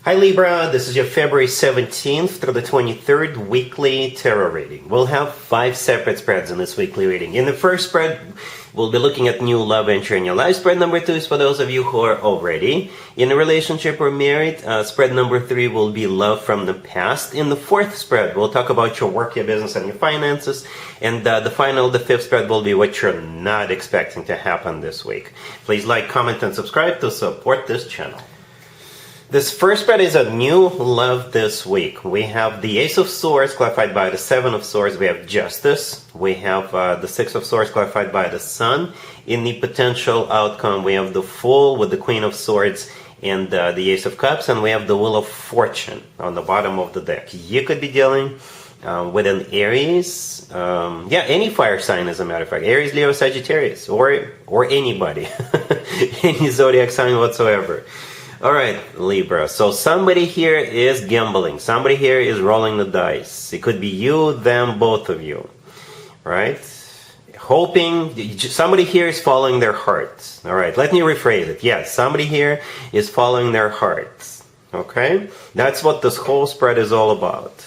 Hi Libra, this is your February 17th through the 23rd weekly tarot reading. We'll have 5 separate spreads in this weekly reading. In the first spread, we'll be looking at new love entering your life. Spread number 2 is for those of you who are already in a relationship or married. Spread number 3 will be love from the past. In the fourth spread, we'll talk about your work, your business, and your finances. And the fifth spread will be what you're not expecting to happen this week. Please like, comment, and subscribe to support this channel. This first spread is a new love this week. We have the Ace of Swords clarified by the Seven of Swords. We have Justice. We have the Six of Swords clarified by the Sun. In the potential outcome, we have the Fool with the Queen of Swords and the Ace of Cups. And we have the Wheel of Fortune on the bottom of the deck. You could be dealing with an Aries. Any fire sign, as a matter of fact. Aries, Leo, Sagittarius. Or anybody. Any zodiac sign whatsoever. Alright, Libra, so somebody here is gambling. Somebody here is rolling the dice. It could be you, them, both of you. Right? Hoping, somebody here is following their hearts. Alright, let me rephrase it. Yes, somebody here is following their hearts. Okay? That's what this whole spread is all about.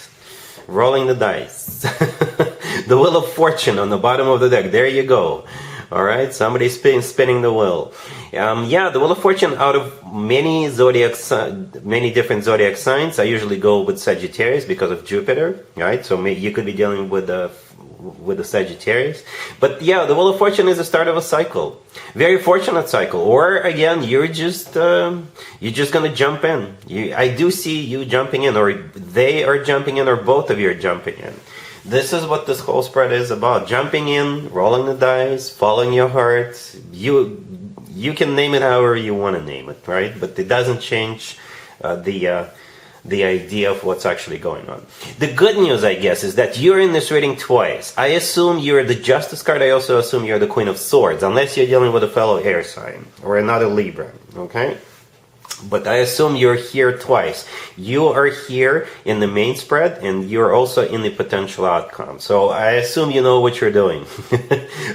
Rolling the dice. The Wheel of Fortune on the bottom of the deck. There you go. Alright, somebody's spinning the wheel. The Wheel of Fortune, out of many different zodiac signs, I usually go with Sagittarius because of Jupiter, right? So you could be dealing with the Sagittarius. But the Wheel of Fortune is the start of a cycle. Very fortunate cycle. Or again, you're just gonna jump in. I do see you jumping in, or they are jumping in, or both of you are jumping in. This is what this whole spread is about. Jumping in, rolling the dice, following your heart. You can name it however you want to name it, right? But it doesn't change the idea of what's actually going on. The good news, I guess, is that you're in this reading twice. I assume you're the Justice card. I also assume you're the Queen of Swords, unless you're dealing with a fellow air sign or another Libra, okay? But I assume you're here twice. You are here in the main spread, and you're also in the potential outcome. So I assume you know what you're doing.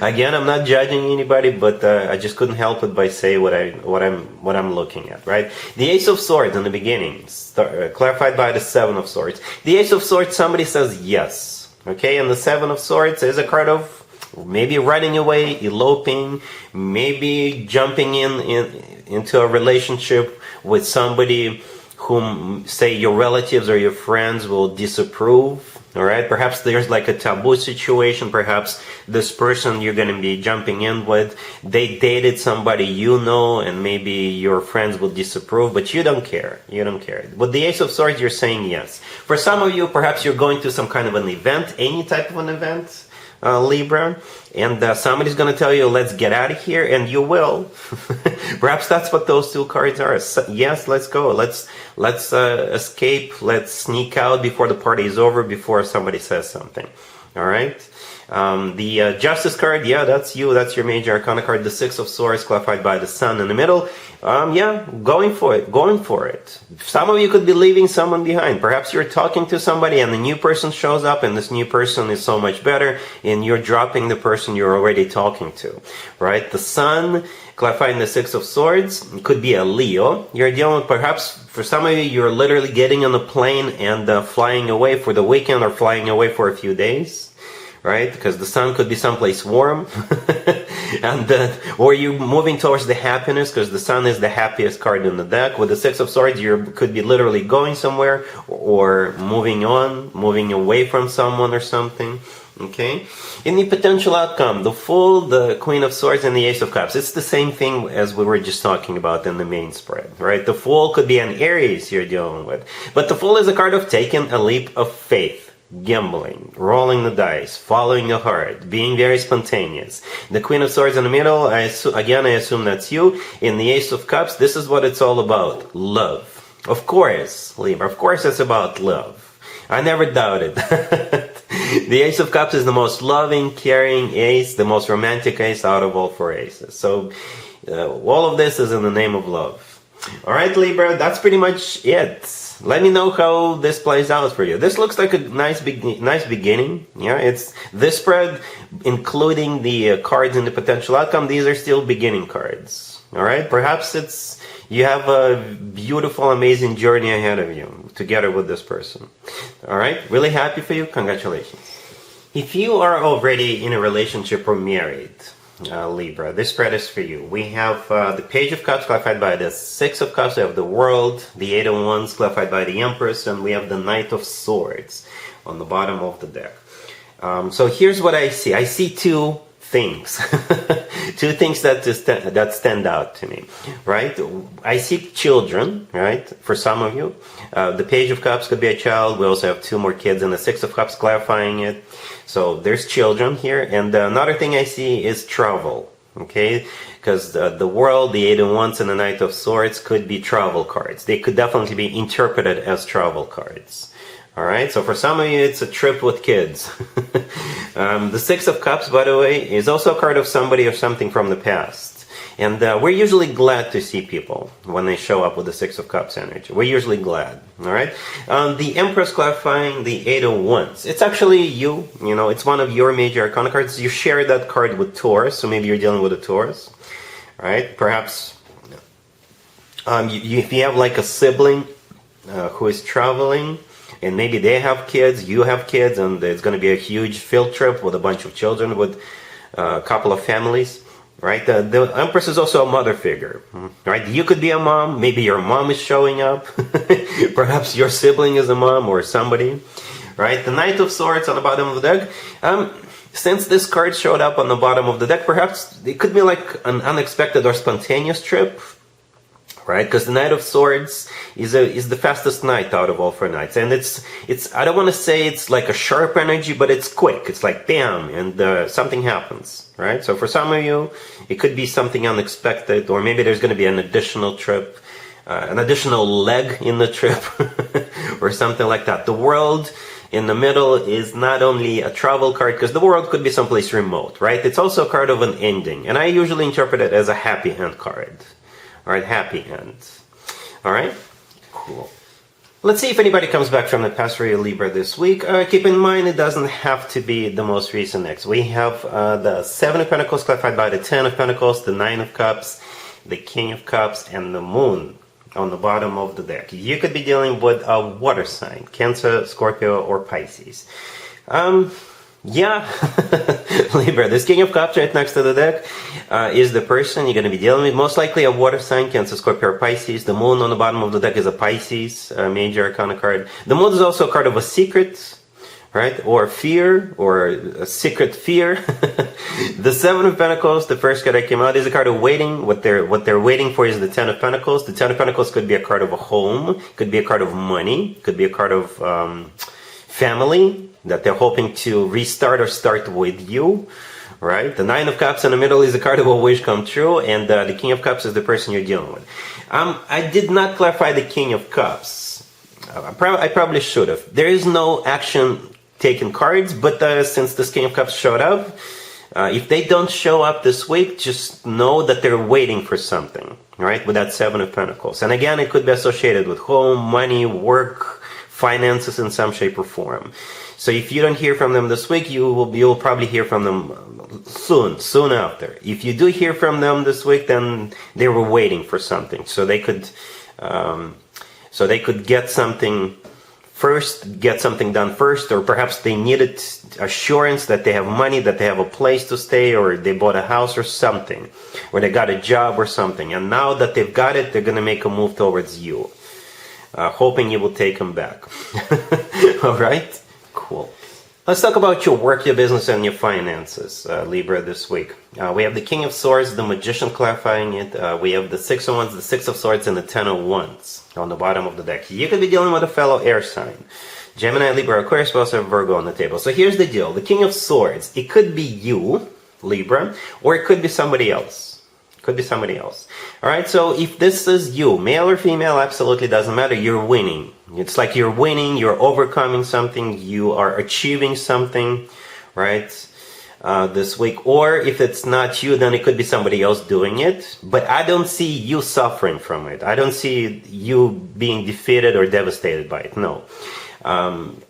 Again, I'm not judging anybody, but I just couldn't help it by saying what I'm looking at, right? The Ace of Swords in the beginning, clarified by the Seven of Swords. The Ace of Swords, somebody says yes, okay? And the Seven of Swords is a card of maybe running away, eloping, maybe jumping into a relationship with somebody whom, say, your relatives or your friends will disapprove. All right, perhaps there's like a taboo situation. Perhaps this person you're going to be jumping in with, they dated somebody you know, and maybe your friends will disapprove, but you don't care. You don't care. With the Ace of Swords, you're saying yes. For some of you, perhaps you're going to some kind of an event, any type of an event, Libra, and somebody's going to tell you, let's get out of here, and you will. Perhaps that's what those two cards are. Yes, let's go. Let's escape. Let's sneak out before the party is over, before somebody says something. All right. The Justice card, that's you. That's your major arcana card. The Six of Swords, clarified by the Sun in the middle. Going for it. Some of you could be leaving someone behind. Perhaps you're talking to somebody and the new person shows up, and this new person is so much better, and you're dropping the person you're already talking to, right? The Sun, clarifying the Six of Swords, could be a Leo. You're dealing with, perhaps for some of you, you're literally getting on a plane and flying away for the weekend, or flying away for a few days. Right? Because the Sun could be someplace warm. And or you're moving towards the happiness, because the Sun is the happiest card in the deck. With the Six of Swords, you could be literally going somewhere, or moving away from someone or something. Okay? In the potential outcome, the Fool, the Queen of Swords, and the Ace of Cups, it's the same thing as we were just talking about in the main spread, right? The Fool could be an Aries you're dealing with. But the Fool is a card of taking a leap of faith. Gambling, rolling the dice, following your heart, being very spontaneous. The Queen of Swords in the middle, I assume that's you. In the Ace of Cups, this is what it's all about. Love. Of course, Libra, of course it's about love. I never doubted. The Ace of Cups is the most loving, caring ace, the most romantic ace out of all 4 aces. So, all of this is in the name of love. Alright, Libra, that's pretty much it. Let me know how this plays out for you. This looks like a nice beginning. Yeah, it's this spread, including the cards in the potential outcome. These are still beginning cards. All right, perhaps You have a beautiful, amazing journey ahead of you together with this person. All right? Really happy for you. Congratulations. If you are already in a relationship or married, Libra, this spread is for you. We have the Page of Cups clarified by the Six of Cups. We have the World, the Eight of Wands clarified by the Empress, and we have the Knight of Swords on the bottom of the deck. So here's what I see. I see two things. Two things that stand out to me, right? I see children, right? For some of you, the Page of Cups could be a child. We also have two more kids, and the Six of Cups clarifying it. So there's children here, and another thing I see is travel. Okay, because the World, the Eight of Wands, and the Knight of Swords could be travel cards. They could definitely be interpreted as travel cards. All right, so for some of you, it's a trip with kids. The Six of Cups, by the way, is also a card of somebody or something from the past. And we're usually glad to see people when they show up with the Six of Cups energy. We're usually glad, all right? The Empress clarifying the Eight of Wands. It's actually you know, it's one of your major arcana cards. You share that card with Taurus, so maybe you're dealing with a Taurus, right? Perhaps if you have like a sibling who is traveling, and maybe they have kids, you have kids, and there's going to be a huge field trip with a bunch of children, with a couple of families, right? The Empress is also a mother figure, right? You could be a mom. Maybe your mom is showing up. Perhaps your sibling is a mom or somebody, right? The Knight of Swords on the bottom of the deck. Since this card showed up on the bottom of the deck, perhaps it could be like an unexpected or spontaneous trip, right? Because the Knight of Swords is the fastest knight out of all four knights, and it's I don't want to say it's like a sharp energy, but it's quick. It's like bam, and something happens, right? So for some of you, it could be something unexpected, or maybe there's going to be an additional trip, an additional leg in the trip, or something like that. The World in the middle is not only a travel card, because the World could be someplace remote, right? It's also a card of an ending, and I usually interpret it as a happy end card. All right, happy end. All right, cool. Let's see if anybody comes back from the past for you, Libra, this week. Keep in mind, it doesn't have to be the most recent next. We have the Seven of Pentacles clarified by the Ten of Pentacles, the Nine of Cups, the King of Cups, and the Moon on the bottom of the deck. You could be dealing with a water sign, Cancer, Scorpio, or Pisces. Yeah, Libra, this King of Cups right next to the deck is the person you're going to be dealing with. Most likely a water sign, Cancer, Scorpio, or Pisces. The Moon on the bottom of the deck is a Pisces, major arcana card. The Moon is also a card of a secret, right? Or fear, or a secret fear. The Seven of Pentacles, the first card that came out, is a card of waiting. What they're waiting for is the Ten of Pentacles. The Ten of Pentacles could be a card of a home, could be a card of money, could be a card of family, that they're hoping to restart or start with you, right? The Nine of Cups in the middle is a card of a wish come true, and the King of Cups is the person you're dealing with. I did not clarify the King of Cups. I probably should have. There is no action taken cards, but since this King of Cups showed up, if they don't show up this week, just know that they're waiting for something, right? With that Seven of Pentacles. And again, it could be associated with home, money, work, finances in some shape or form. So if you don't hear from them this week, you'll probably hear from them soon after. If you do hear from them this week, then they were waiting for something, so they could get something first, get something done first, or perhaps they needed assurance that they have money, that they have a place to stay, or they bought a house or something, or they got a job or something. And now that they've got it, they're going to make a move towards you, hoping you will take them back. All right. Cool. Let's talk about your work, your business, and your finances, Libra, this week. We have the King of Swords, the Magician clarifying it. We have the Six of Wands, the Six of Swords, and the Ten of Wands on the bottom of the deck. You could be dealing with a fellow air sign. Gemini, Libra, Aquarius, we also have Virgo on the table. So here's the deal. The King of Swords, it could be you, Libra, or it could be somebody else. Could be somebody else. All right, so if this is you, male or female, absolutely doesn't matter. You're winning. It's like you're winning, you're overcoming something, you are achieving something, right, this week. Or if it's not you, then it could be somebody else doing it. But I don't see you suffering from it. I don't see you being defeated or devastated by it. No.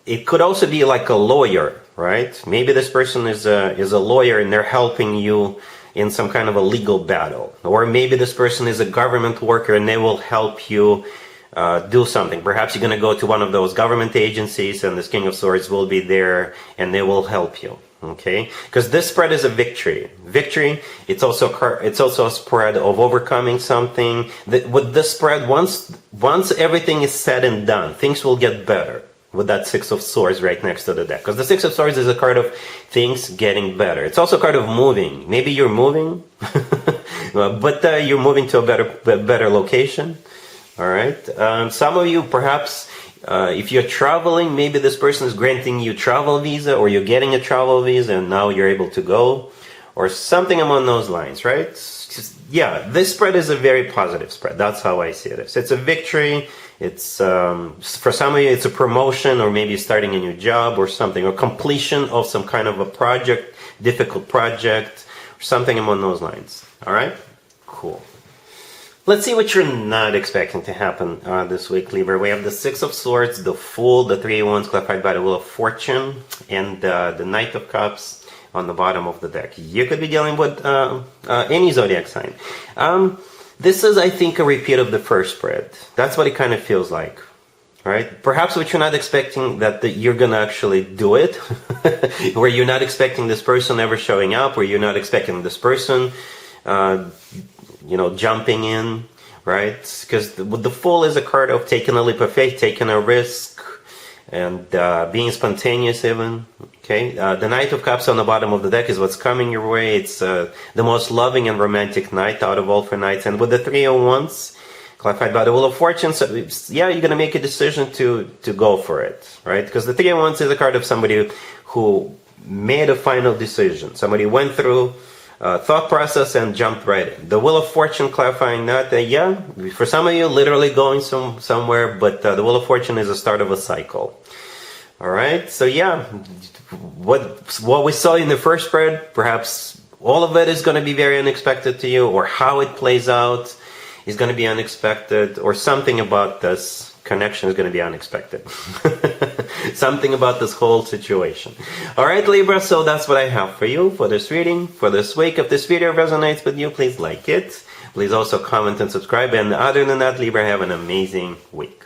It could also be like a lawyer, right? Maybe this person is a lawyer and they're helping you in some kind of a legal battle. Or maybe this person is a government worker and they will help you do something. Perhaps you're going to go to one of those government agencies and this King of Swords will be there and they will help you. Okay, because this spread is a victory. Victory. It's also a spread of overcoming something. With this spread, once everything is said and done, things will get better. With that Six of Swords right next to the deck, because the Six of Swords is a card of things getting better. It's also a card of moving. Maybe you're moving, but you're moving to a better location. All right. Some of you perhaps. If you're traveling, maybe this person is granting you travel visa or you're getting a travel visa and now you're able to go or something along those lines, right? Yeah, this spread is a very positive spread. That's how I see it. It's a victory. It's for some of you, it's a promotion or maybe starting a new job or something, or completion of some kind of a project, difficult project, or something along those lines. All right? Cool. Let's see what you're not expecting to happen this week, Libra. We have the Six of Swords, the Fool, the Three of Wands clarified by the Wheel of Fortune, and the Knight of Cups on the bottom of the deck. You could be dealing with any zodiac sign. This is, I think, a repeat of the first spread. That's what it kind of feels like, right? Perhaps what you're not expecting that you're going to actually do it, where you're not expecting this person ever showing up, or you're not expecting this person jumping in, right? Because the Fool is a card of taking a leap of faith, taking a risk, and being spontaneous even, okay? The Knight of Cups on the bottom of the deck is what's coming your way. It's the most loving and romantic knight out of all four knights. And with the Three of Wands, clarified by the Wheel of Fortune, so yeah, you're going to make a decision to go for it, right? Because the Three of Wands is a card of somebody who made a final decision. Somebody went through thought process and jumped right in. The Wheel of Fortune clarifying that, yeah, for some of you, literally going somewhere, but the Wheel of Fortune is the start of a cycle. All right, so yeah, what we saw in the first spread, perhaps all of it is going to be very unexpected to you, or how it plays out is going to be unexpected, or something about this connection is going to be unexpected. Something about this whole situation. All right, Libra, so that's what I have for you for this reading, for this week. If this video resonates with you, please like it. Please also comment and subscribe. And other than that, Libra, have an amazing week.